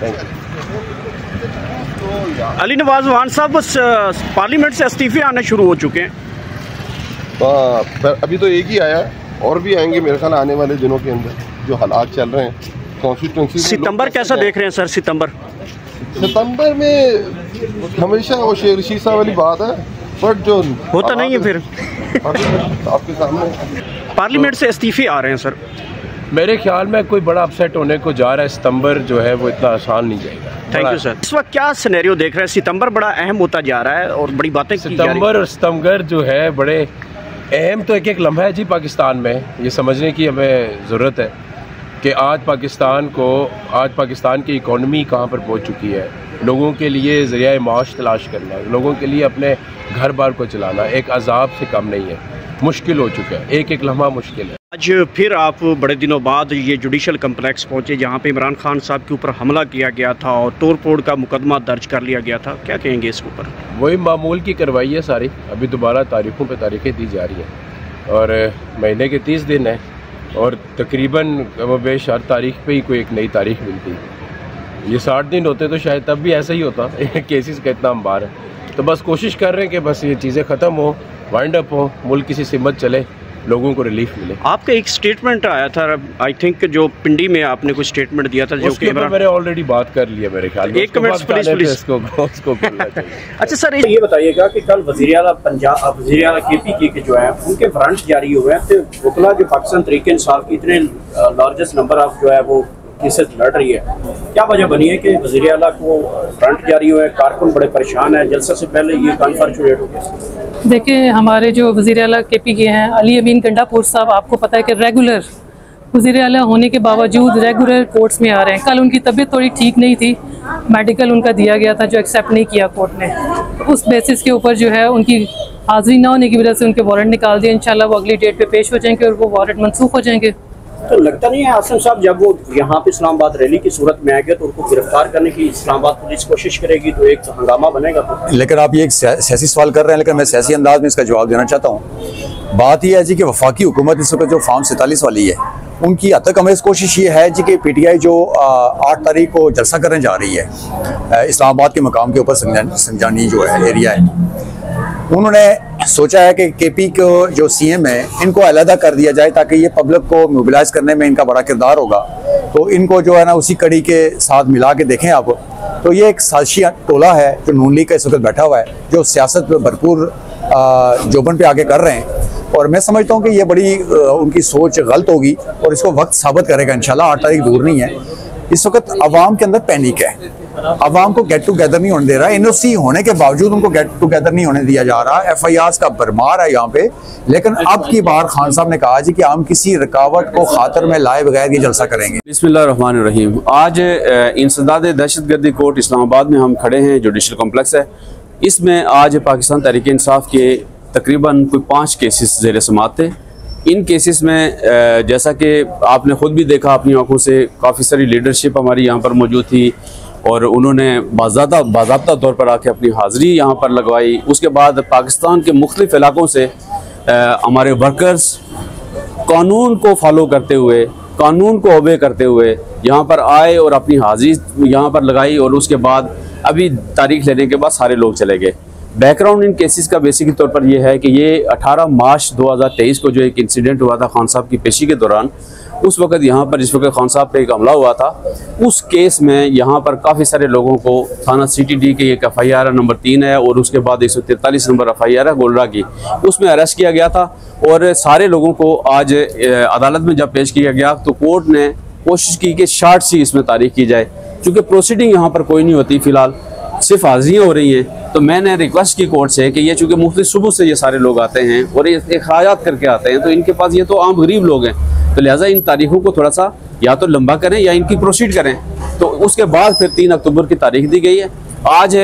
Thank you. Ali Nawaz Wan sahab parliament से इस्तीफे आने शुरू हो चुके हैं। अभी तो एक ही आया है, और भी आएंगे मेरे ख्याल आने वाले दिनों के अंदर। जो हालात चल रहे हैं कॉन्स्टिट्यूंसी, सितंबर कैसा देख रहे हैं सर? सितंबर में हमेशा वो शेर शीशा वाली बात है, बट जो होता नहीं है फिर आपके सामने पार्लियामेंट से इस्तीफे आ रहे हैं सर। मेरे ख्याल में कोई बड़ा अपसेट होने को जा रहा है। सितंबर जो है वो इतना आसान नहीं जाएगा। Thank you sir. इस वक्त क्या सिनेरियो देख रहे हैं? सितंबर बड़ा अहम होता जा रहा है और बड़ी बातें की जा रही हैं। सितंबर और सितंबर जो है बड़े अहम, तो एक लम्हा है जी पाकिस्तान में। ये समझने की हमें ज़रूरत है कि आज पाकिस्तान की इकॉनमी कहाँ पर पहुँच चुकी है। लोगों के लिए ज़रिया माश तलाश करना, लोगों के लिए अपने घर बार को चलाना एक अजाब से कम नहीं है, मुश्किल हो चुका है। एक लम्हा मुश्किल है। आज फिर आप बड़े दिनों बाद ये जुडिशल कम्प्लेक्स पहुंचे जहां पे इमरान खान साहब के ऊपर हमला किया गया था और तोड़ फोड़ का मुकदमा दर्ज कर लिया गया था। क्या कहेंगे इसके ऊपर? वही मामूल की कार्रवाई है सारी। अभी दोबारा तारीखों पे तारीखें दी जा रही हैं और महीने के 30 दिन है और तकरीबन बेश हर तारीख पे ही कोई एक नई तारीख मिलती है। ये 60 दिन होते तो शायद तब भी ऐसा ही होता। केसेस का इतना अंबार है, तो बस कोशिश कर रहे हैं कि बस ये चीज़ें ख़त्म हो, वाइंड अप हो, मुल्क किसी सिमत चले, लोगों को रिलीफ मिले। आपका एक स्टेटमेंट आया था, आई थिंक जो पिंडी में आपने कुछ स्टेटमेंट दिया था, जो कि मैंने ऑलरेडी बात कर लिया मेरे ख्याल में। एक मिनट प्लीज उसको अच्छा सर, ये बताइएगा कि कल वज़ीर आला पंजाब, वज़ीर आला KP के जो है उनके वारंट जारी हुए हैं, तो वकला जो पाकिस्तान तहरीक इंसाफ की इतने लार्जेस्ट नंबर ऑफ जो है वो केसेस लड़ रही है, क्या वजह बनी है कि वज़ीर आला को वारंट जारी हुए? कारकुन बड़े परेशान है, जलसा से पहले ये कॉन्फर्चुएट हो गया। देखिए, हमारे जो वज़ीर आला KP के हैं अली अमीन गंडापुर साहब, आपको पता है कि रेगुलर वज़ीर आला होने के बावजूद रेगुलर कोर्ट्स में आ रहे हैं। कल उनकी तबीयत थोड़ी ठीक नहीं थी, मेडिकल उनका दिया गया था जो एक्सेप्ट नहीं किया कोर्ट ने। उस बेसिस के ऊपर जो है उनकी हाज़िरी ना होने की वजह से उनके वारंट निकाल दिए। इंशाल्लाह वो अगली डेट पे पेश हो जाएंगे और वो वारंट मनसूख हो जाएंगे। तो लगता नहीं है आसिम साहब जब वो यहाँ पे इस्लामाबाद रैली की सूरत में आएंगे तो उनको गिरफ्तार करने की इस्लामाबाद पुलिस कोशिश करेगी तो एक हंगामा बनेगा? तो लेकिन आप ये एक सियासी सवाल कर रहे हैं, लेकिन मैं सियासी अंदाज में इसका जवाब देना चाहता हूँ। बात यह है जी कि वफाकी हुकूमत इस वक्त जो फॉर्म 47 वाली है, उनकी हद तक हमें कोशिश ये है जी कि PTI जो 8 तारीख को जलसा करने जा रही है इस्लामाबाद के मकाम के ऊपर, संजानी जो है एरिया है, उन्होंने सोचा है कि KP को जो CM है इनको अलहदा कर दिया जाए ताकि ये पब्लिक को मोबिलाइज करने में इनका बड़ा किरदार होगा। तो इनको जो है ना उसी कड़ी के साथ मिला के देखें आप, तो ये एक साजिशी टोला है जो नून लीग का इस वक्त बैठा हुआ है, जो सियासत में भरपूर जोबन पे आके कर रहे हैं। और मैं समझता हूँ कि ये बड़ी उनकी सोच गलत होगी और इसको वक्त साबित करेगा इंशाल्लाह। 8 तारीख दूर नहीं है। इस वक्त अवाम के अंदर पैनिक है, अवाम को गेट टुगेदर नहीं होने दे रहा है। NOC होने के बावजूद उनको गेट टुगेदर नहीं होने दिया जा रहा। FIRs का भरमार है यहाँ पे। लेकिन अब की बार खान साहब ने कहा जी कि हम किसी रुकावट को खातर में लाए बगैर ये जलसा करेंगे। बिस्मिल्लाहिर्रहमानिर्रहीम। आज इंसदाद दहशतगर्दी कोर्ट इस्लामाबाद में हम खड़े हैं, जुडिशल कॉम्प्लेक्स है। इसमें आज पाकिस्तान तहरीक इंसाफ के तकरीबन कोई 5 केसेस ज़ेर समाअत थे। इन केसेस में जैसा कि आपने ख़ुद भी देखा अपनी आंखों से, काफ़ी सारी लीडरशिप हमारी यहाँ पर मौजूद थी और उन्होंने बाज़ाब्ता तौर पर आके अपनी हाज़िरी यहाँ पर लगवाई। उसके बाद पाकिस्तान के मुख्तलिफ़ इलाक़ों से हमारे वर्कर्स कानून को फॉलो करते हुए, कानून को ओबे करते हुए यहाँ पर आए और अपनी हाज़िरी यहाँ पर लगाई और उसके बाद अभी तारीख लेने के बाद सारे लोग चले गए। बैकग्राउंड इन केसेस का बेसिक तौर पर यह है कि ये 18 मार्च 2023 को जो एक इंसिडेंट हुआ था खान साहब की पेशी के दौरान, उस वक्त यहाँ पर जिस वक्त खान साहब पे एक हमला हुआ था, उस केस में यहाँ पर काफ़ी सारे लोगों को थाना CTD के एक FIR नंबर 3 है और उसके बाद 143 नंबर FIR है गोलरा की, उसमें अरेस्ट किया गया था। और सारे लोगों को आज अदालत में जब पेश किया गया तो कोर्ट ने कोशिश की कि शार्ट सी इसमें तारीख की जाए। चूँकि प्रोसीडिंग यहाँ पर कोई नहीं होती, फ़िलहाल सिर्फ हाजिरियाँ हो रही हैं, तो मैंने रिक्वेस्ट की कोर्ट से कि ये चूँकि मुख्तलिफ सुबह से ये सारे लोग आते हैं और ये अखराजात करके आते हैं, तो इनके पास ये तो आम गरीब लोग हैं, तो लिहाजा इन तारीखों को थोड़ा सा या तो लंबा करें या इनकी प्रोसीड करें। तो उसके बाद फिर 3 अक्टूबर की तारीख दी गई है। आज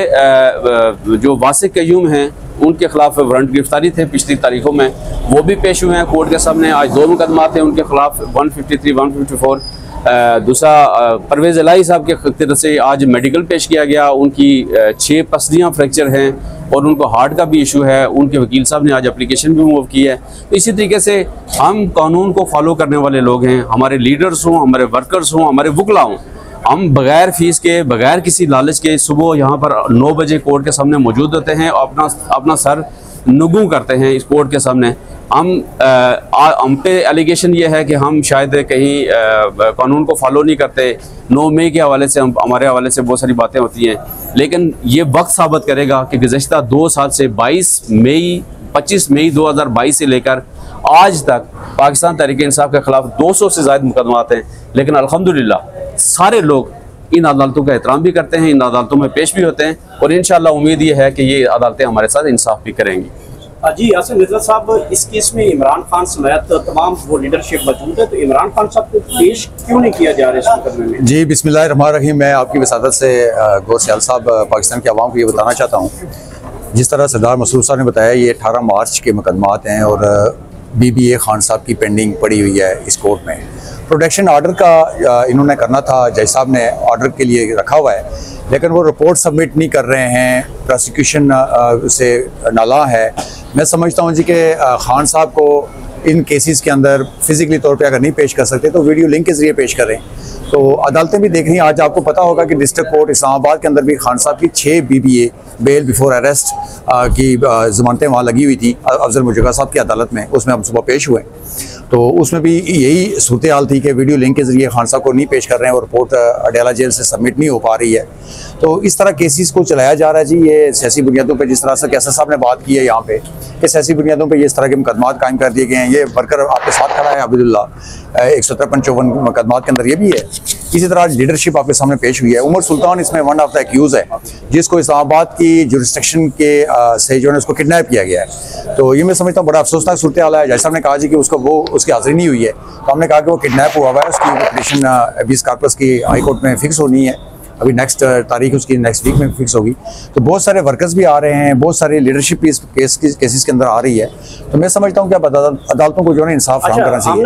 जो वासिक कयूम हैं उनके खिलाफ वारंट गिरफ्तारी थे पिछली तारीखों में, वो भी पेश हुए हैं कोर्ट के सामने। आज 2 मुकदमा थे उनके खिलाफ, 153, 154। दूसरा परवेज़ इलाही साहब के तरफ से आज मेडिकल पेश किया गया, उनकी 6 पसलियाँ फ्रैक्चर हैं और उनको हार्ट का भी इशू है। उनके वकील साहब ने आज एप्लीकेशन भी मूव की है। तो इसी तरीके से हम कानून को फॉलो करने वाले लोग हैं, हमारे लीडर्स हों, हमारे वर्कर्स हों, हमारे वकला हों, हम बगैर फीस के, बगैर किसी लालच के सुबह यहाँ पर 9 बजे कोर्ट के सामने मौजूद होते हैं और अपना सर नुगू करते हैं इस कोर्ट के सामने। हम पे एलिगेशन ये है कि हम शायद कहीं कानून को फॉलो नहीं करते। 9 मई के हवाले से हमारे हवाले से बहुत सारी बातें होती हैं, लेकिन ये वक्त साबित करेगा कि गुज़श्ता 2 साल से 25 मई 2022 से लेकर आज तक पाकिस्तान तहरीक इंसाफ के ख़िलाफ़ 200 से ज़्यादा मुकदमात हैं, लेकिन अल्हम्दुलिल्लाह सारे लोग इन अदालतों का एहतराम भी करते हैं, इन अदालतों में पेश भी होते हैं और इंशाअल्लाह उम्मीद ये है कि ये अदालतें हमारे साथ इंसाफ भी करेंगी। जी यासिर मिर्ज़ा साहब, इस केस में इमरान खान समेत तमाम वो लीडरशिप मौजूद है, तो इमरान खान साहब को पेश क्यों नहीं किया जा रहा है इस मुकदमे में? जी बिस्मिल्लाहिर्रहमानिर्रहीम। मैं आपकी वसादत से गौर सियाल साहब पाकिस्तान के अवाम को ये बताना चाहता हूँ, जिस तरह सरदार मसरूर साहब ने बताया ये 18 मार्च के मुकदमात हैं और BBA खान साहब की पेंडिंग पड़ी हुई है इस कोर्ट में। प्रोटेक्शन ऑर्डर का इन्होंने करना था, जज साहब ने ऑर्डर के लिए रखा हुआ है, लेकिन वो रिपोर्ट सबमिट नहीं कर रहे हैं, प्रोसिक्यूशन से नाला है। मैं समझता हूँ जी कि खान साहब को इन केसेस के अंदर फिजिकली तौर पे अगर नहीं पेश कर सकते तो वीडियो लिंक के ज़रिए पेश करें। तो अदालतें भी देख रही हैं। आज आपको पता होगा कि डिस्ट्रिक्ट कोर्ट इस्लामाबाद के अंदर भी खान साहब की 6 BBA बेल बिफोर अरेस्ट की ज़मानतें वहाँ लगी हुई थी अफजल मुजगा साहब की अदालत में, उसमें हम सुबह पेश हुए। तो उसमें भी यही सूरत हाल थी कि वीडियो लिंक के ज़रिए खान साहब को नहीं पेश कर रहे हैं और रिपोर्ट अडयाला जेल से सबमिट नहीं हो पा रही है। तो इस तरह केसेस को चलाया जा रहा है जी, ये सियासी बुनियादों पे, जिस तरह से कैसर साहब ने बात की है यहाँ पे कि सियासी बुनियादों पे ये इस तरह के मुकदमात कायम कर दिए गए हैं। ये वर्कर आपके साथ खड़ा है अब्दुल्ला, 153-54 मुकदमात के अंदर ये भी है। इसी तरह लीडरशिप आपके सामने पेश हुई है। उमर सुल्तान इसमें वन ऑफ द एक्यूज है, जिसको इस्लामाबाद की जुरिस्डिक्शन के से जो है उसको किडनैप किया गया है। तो ये मैं समझता हूँ बड़ा अफसोसनाक सूरत हाल है। जैसा हमने कहा जी कि उसकी हाजिरी नहीं हुई है, तो हमने कहा कि वो किडनैप हुआ है, उसकी पिटीशन 20 कार्पस की हाई कोर्ट में फिक्स होनी है। अभी नेक्स्ट तारीख उसकी नेक्स्ट वीक में फिक्स होगी। तो बहुत सारे वर्कर्स भी आ रहे हैं, बहुत सारी लीडरशिप भी इस केसेस के अंदर आ रही है। तो मैं समझता हूँ कि अब अदालतों को जो है इंसाफ फराहम करना चाहिए।